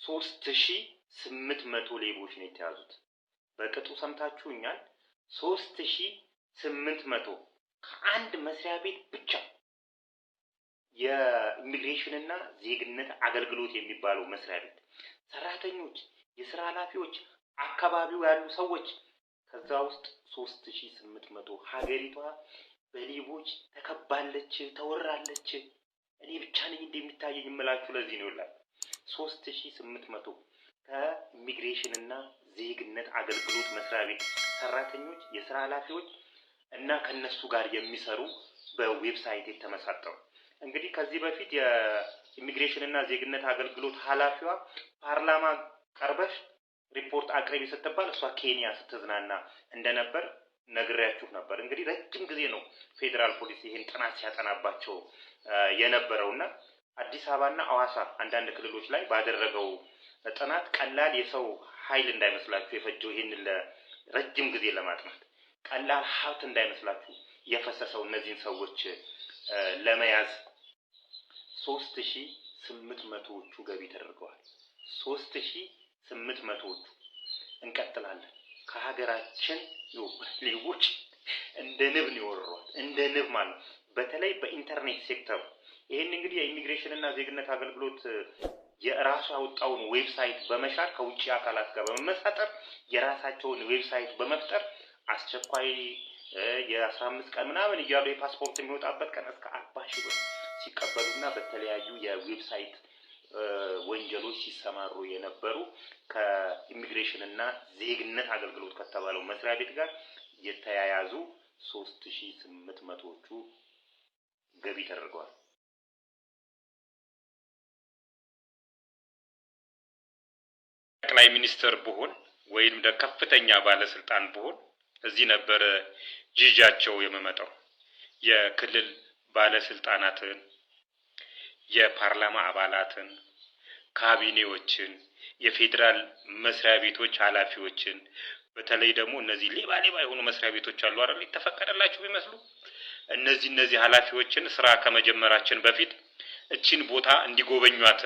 3800 ሌቦች ነው የተያዙት። በቅጡ ሰምታችሁኛል። 3800 ከአንድ መስሪያ ቤት ብቻ የኢሚግሬሽን እና ዜግነት አገልግሎት የሚባለው መስሪያ ቤት ሰራተኞች፣ የስራ ኃላፊዎች፣ አካባቢው ያሉ ሰዎች ከዛ ውስጥ 3800 ሀገሪቷ በሌቦች ተከባለች፣ ተወራለች። እኔ ብቻ ነኝ እንደሚታየኝ የምላችሁ ለዚህ ነው ይላል። 3800 ከኢሚግሬሽን እና ዜግነት አገልግሎት መስሪያ ቤት ሰራተኞች፣ የስራ ኃላፊዎች እና ከነሱ ጋር የሚሰሩ በዌብሳይት የተመሳጠሩ። እንግዲህ ከዚህ በፊት የኢሚግሬሽን እና ዜግነት አገልግሎት ኃላፊዋ ፓርላማ ቀርበሽ ሪፖርት አቅርቢ ስትባል እሷ ኬንያ ስትዝናና እንደነበር ነግሬያችሁ ነበር። እንግዲህ ረጅም ጊዜ ነው ፌዴራል ፖሊስ ይሄን ጥናት ሲያጠናባቸው የነበረውና አዲስ አበባና አዋሳ አንዳንድ ክልሎች ላይ ባደረገው ጥናት ቀላል የሰው ኃይል እንዳይመስላችሁ የፈጀው ይሄን ለረጅም ጊዜ ለማጥናት ቀላል ሀብት እንዳይመስላችሁ የፈሰሰው እነዚህን ሰዎች ለመያዝ 3800ዎቹ ገቢ ተደርገዋል። 3800ዎቹ እንቀጥላለን። ከሀገራችን ሌቦች እንደ ንብ ነው የወረሯት፣ እንደ ንብ ማለት በተለይ በኢንተርኔት ሴክተር። ይሄን እንግዲህ የኢሚግሬሽን እና ዜግነት አገልግሎት የራሱ ያወጣውን ዌብሳይት በመሻር ከውጪ አካላት ጋር በመመሳጠር የራሳቸውን ዌብሳይት በመፍጠር አስቸኳይ የ15 ቀን ምናምን እያሉ የፓስፖርት የሚወጣበት ቀን እስከ 40 ሺህ ብር ሲቀበሉና በተለያዩ የዌብሳይት ወንጀሎች ሲሰማሩ የነበሩ ከኢሚግሬሽን እና ዜግነት አገልግሎት ከተባለው መስሪያ ቤት ጋር የተያያዙ 3800ዎቹ ገቢ ተደርገዋል። ጠቅላይ ሚኒስትር ብሆን ወይም ከፍተኛ ባለስልጣን ብሆን እዚህ ነበር ጂጃቸው የመመጣው። የክልል ባለስልጣናትን፣ የፓርላማ አባላትን፣ ካቢኔዎችን፣ የፌዴራል መስሪያ ቤቶች ኃላፊዎችን፣ በተለይ ደግሞ እነዚህ ሌባ የሆኑ መስሪያ ቤቶች አሉ አይደል ተፈቀደላችሁ ቢመስሉ እነዚህ ኃላፊዎችን ስራ ከመጀመራችን በፊት እቺን ቦታ እንዲጎበኟት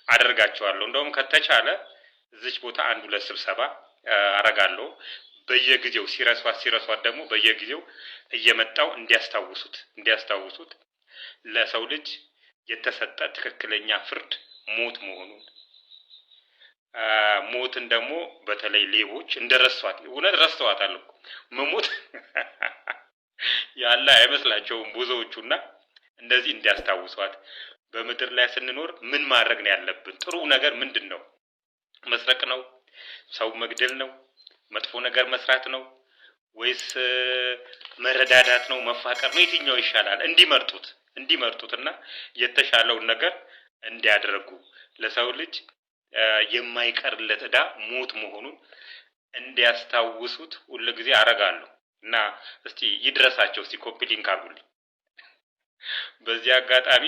አደርጋቸዋለሁ። እንደውም ከተቻለ እዚች ቦታ አንድ ሁለት ስብሰባ አረጋለሁ። በየጊዜው ሲረሷት ደግሞ በየጊዜው እየመጣው እንዲያስታውሱት ለሰው ልጅ የተሰጠ ትክክለኛ ፍርድ ሞት መሆኑን፣ ሞትን ደግሞ በተለይ ሌቦች እንደረሷት እውነት ረስተዋታል እኮ መሞት ያለ አይመስላቸውም ብዙዎቹና እንደዚህ እንዲያስታውሷት በምድር ላይ ስንኖር ምን ማድረግ ነው ያለብን? ጥሩ ነገር ምንድነው? መስረቅ ነው? ሰው መግደል ነው? መጥፎ ነገር መስራት ነው ወይስ መረዳዳት ነው? መፋቀር ነው? የትኛው ይሻላል? እንዲመርጡትና የተሻለውን ነገር እንዲያደርጉ ለሰው ልጅ የማይቀርለት ዕዳ ሞት መሆኑን እንዲያስታውሱት ሁሉ ጊዜ አረጋለሁ እና እስቲ ይድረሳቸው። እስቲ ኮፒ ሊንክ አድርጉልኝ። በዚህ አጋጣሚ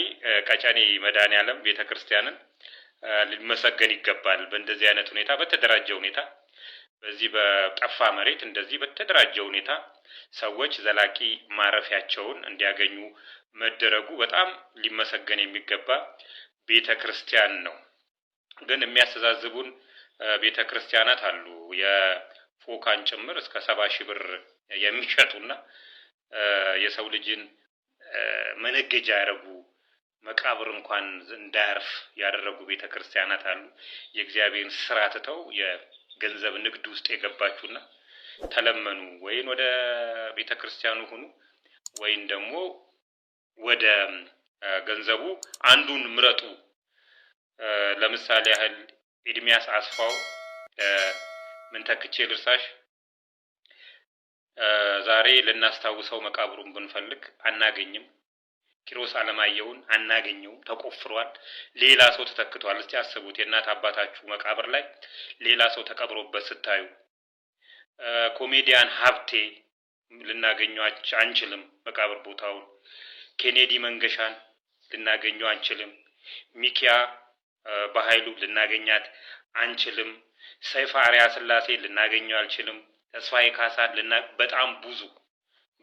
ቀጨኔ መድኃኔዓለም ቤተክርስቲያንን ሊመሰገን ይገባል። በእንደዚህ አይነት ሁኔታ በተደራጀ ሁኔታ በዚህ በጠፋ መሬት እንደዚህ በተደራጀ ሁኔታ ሰዎች ዘላቂ ማረፊያቸውን እንዲያገኙ መደረጉ በጣም ሊመሰገን የሚገባ ቤተክርስቲያን ነው። ግን የሚያስተዛዝቡን ቤተክርስቲያናት አሉ። የፎካን ጭምር እስከ 70 ሺህ ብር የሚሸጡና የሰው ልጅን መነገጃ ያደረጉ መቃብር እንኳን እንዳያርፍ ያደረጉ ቤተክርስቲያናት አሉ። የእግዚአብሔርን ስራ ትተው የገንዘብ ንግድ ውስጥ የገባችሁና ተለመኑ። ወይን ወደ ቤተክርስቲያኑ ሁኑ ወይን ደግሞ ወደ ገንዘቡ አንዱን ምረጡ። ለምሳሌ ያህል ኤድሚያስ አስፋው ምን ተክቼ ልርሳሽ ዛሬ ልናስታውሰው መቃብሩን ብንፈልግ አናገኝም። ኪሮስ አለማየሁን አናገኘውም፣ ተቆፍሯል። ሌላ ሰው ተተክቷል። እስቲ አስቡት፣ የእናት አባታችሁ መቃብር ላይ ሌላ ሰው ተቀብሮበት ስታዩ። ኮሜዲያን ሀብቴ ልናገኘው አንችልም መቃብር ቦታውን። ኬኔዲ መንገሻን ልናገኘው አንችልም። ሚኪያ በኃይሉ ልናገኛት አንችልም። ሰይፈ አርያ ስላሴ ልናገኘው አልችልም። ተስፋዬ ካሳን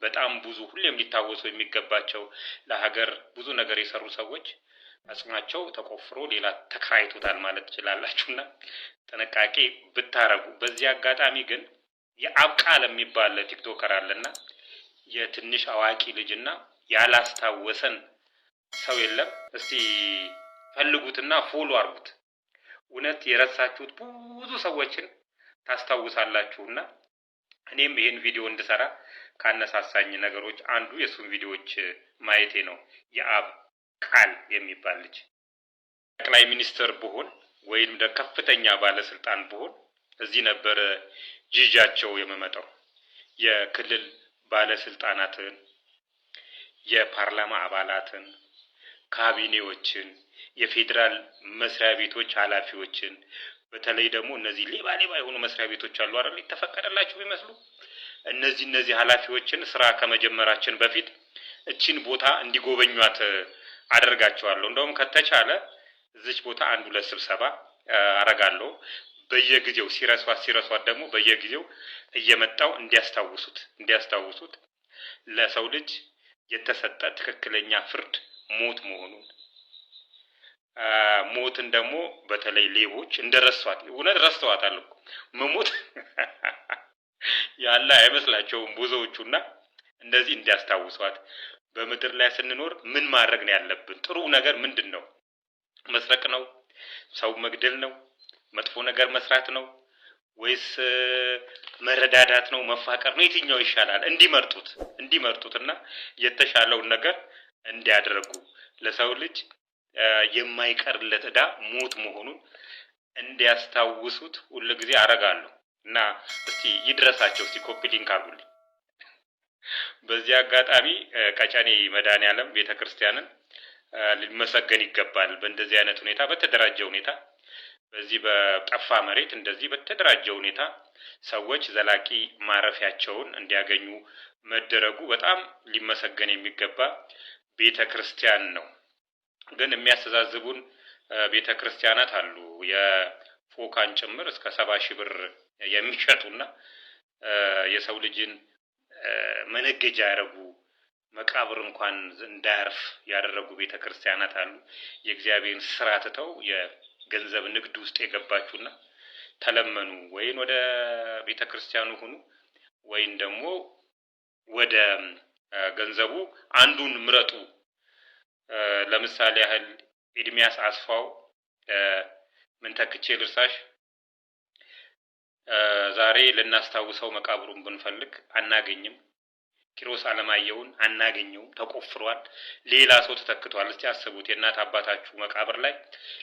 በጣም ብዙ ሁሌም ሊታወሱ የሚገባቸው ለሀገር ብዙ ነገር የሰሩ ሰዎች አጽማቸው ተቆፍሮ ሌላ ተከራይቶታል ማለት ትችላላችሁና ጥንቃቄ ብታረጉ። በዚህ አጋጣሚ ግን የአብ ቃል የሚባል ቲክቶከር አለና የትንሽ አዋቂ ልጅና ያላስታወሰን ሰው የለም። እስቲ ፈልጉትና ፎሎ አርጉት። እውነት የረሳችሁት ብዙ ሰዎችን ታስታውሳላችሁና እኔም ይሄን ቪዲዮ እንድሰራ ካነሳሳኝ ነገሮች አንዱ የሱን ቪዲዮዎች ማየቴ ነው። የአብ ቃል የሚባል ልጅ ጠቅላይ ሚኒስትር ብሆን ወይም ከፍተኛ ባለስልጣን ብሆን እዚህ ነበር ጂጃቸው የመመጣው። የክልል ባለስልጣናትን፣ የፓርላማ አባላትን፣ ካቢኔዎችን፣ የፌዴራል መስሪያ ቤቶች ኃላፊዎችን በተለይ ደግሞ እነዚህ ሌባ የሆኑ መስሪያ ቤቶች አሉ አይደል የተፈቀደላቸው ቢመስሉ እነዚህ ኃላፊዎችን ስራ ከመጀመራችን በፊት እቺን ቦታ እንዲጎበኟት አደርጋቸዋለሁ። እንደውም ከተቻለ እዚች ቦታ አንድ ሁለት ስብሰባ አረጋለሁ። በየጊዜው ሲረሷት ደግሞ በየጊዜው እየመጣው እንዲያስታውሱት ለሰው ልጅ የተሰጠ ትክክለኛ ፍርድ ሞት መሆኑን፣ ሞትን ደግሞ በተለይ ሌቦች እንደረሷት እውነት ረስተዋታል እኮ መሞት ያለ አይመስላቸውም ብዙዎቹና እንደዚህ እንዲያስታውሷት። በምድር ላይ ስንኖር ምን ማድረግ ነው ያለብን? ጥሩ ነገር ምንድነው? መስረቅ ነው? ሰው መግደል ነው? መጥፎ ነገር መስራት ነው? ወይስ መረዳዳት ነው? መፋቀር ነው? የትኛው ይሻላል? እንዲመርጡትና የተሻለውን ነገር እንዲያደርጉ ለሰው ልጅ የማይቀርለት ዕዳ ሞት መሆኑን እንዲያስታውሱት ሁሉ ጊዜ አረጋለሁ እና እስቲ ይድረሳቸው። እስቲ ኮፒ ሊንክ አድርጉልኝ። በዚህ አጋጣሚ ቀጨኔ መድኃኔዓለም ቤተክርስቲያንን ሊመሰገን ይገባል። በእንደዚህ አይነት ሁኔታ በተደራጀ ሁኔታ በዚህ በጠፋ መሬት እንደዚህ በተደራጀ ሁኔታ ሰዎች ዘላቂ ማረፊያቸውን እንዲያገኙ መደረጉ በጣም ሊመሰገን የሚገባ ቤተክርስቲያን ነው። ግን የሚያስተዛዝቡን ቤተክርስቲያናት አሉ። የፎካን ጭምር እስከ 70,000 ብር የሚሸጡና የሰው ልጅን መነገጃ ያደረጉ መቃብር እንኳን እንዳያርፍ ያደረጉ ቤተክርስቲያናት አሉ። የእግዚአብሔርን ስራ ትተው የገንዘብ ንግድ ውስጥ የገባችሁና ተለመኑ፣ ወይን ወደ ቤተክርስቲያኑ ሁኑ ወይን ደግሞ ወደ ገንዘቡ አንዱን ምረጡ። ለምሳሌ ያህል ኤድሚያስ አስፋው ምን ተክቼ ልርሳሽ፣ ዛሬ ልናስታውሰው መቃብሩን ብንፈልግ አናገኝም። ኪሮስ አለማየሁን አናገኘውም፣ ተቆፍሯል። ሌላ ሰው ተተክቷል። እስቲ አስቡት፣ የእናት አባታችሁ መቃብር ላይ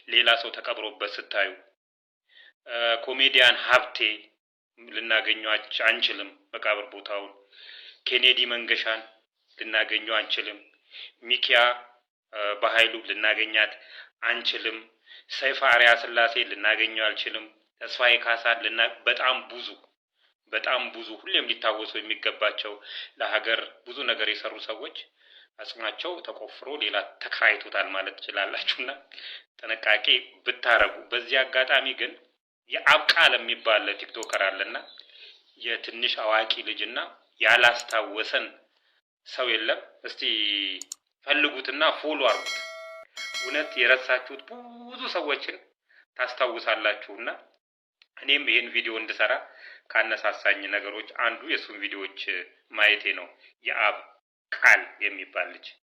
ሌላ ሰው ተቀብሮበት ስታዩ። ኮሜዲያን ሀብቴ ልናገኘው አንችልም መቃብር ቦታውን። ኬኔዲ መንገሻን ልናገኘው አንችልም። ሚኪያ በኃይሉ ልናገኛት አንችልም። ሰይፈ አርያ ስላሴ ልናገኘው አልችልም። ተስፋዬ ካሳን በጣም ብዙ ሁሌም ሊታወሱ የሚገባቸው ለሀገር ብዙ ነገር የሰሩ ሰዎች አጽማቸው ተቆፍሮ ሌላ ተከራይቶታል ማለት ትችላላችሁና ጥንቃቄ ብታረጉ። በዚህ አጋጣሚ ግን የአብ ቃል የሚባል ቲክቶከር አለና የትንሽ አዋቂ ልጅና ያላስታወሰን ሰው የለም። እስቲ ፈልጉትና ፎሎ አርጉት። እውነት የረሳችሁት ብዙ ሰዎችን ታስታውሳላችሁና እኔም ይሄን ቪዲዮ እንድሰራ ካነሳሳኝ ነገሮች አንዱ የሱን ቪዲዮዎች ማየቴ ነው። የአብ ቃል የሚባል ልጅ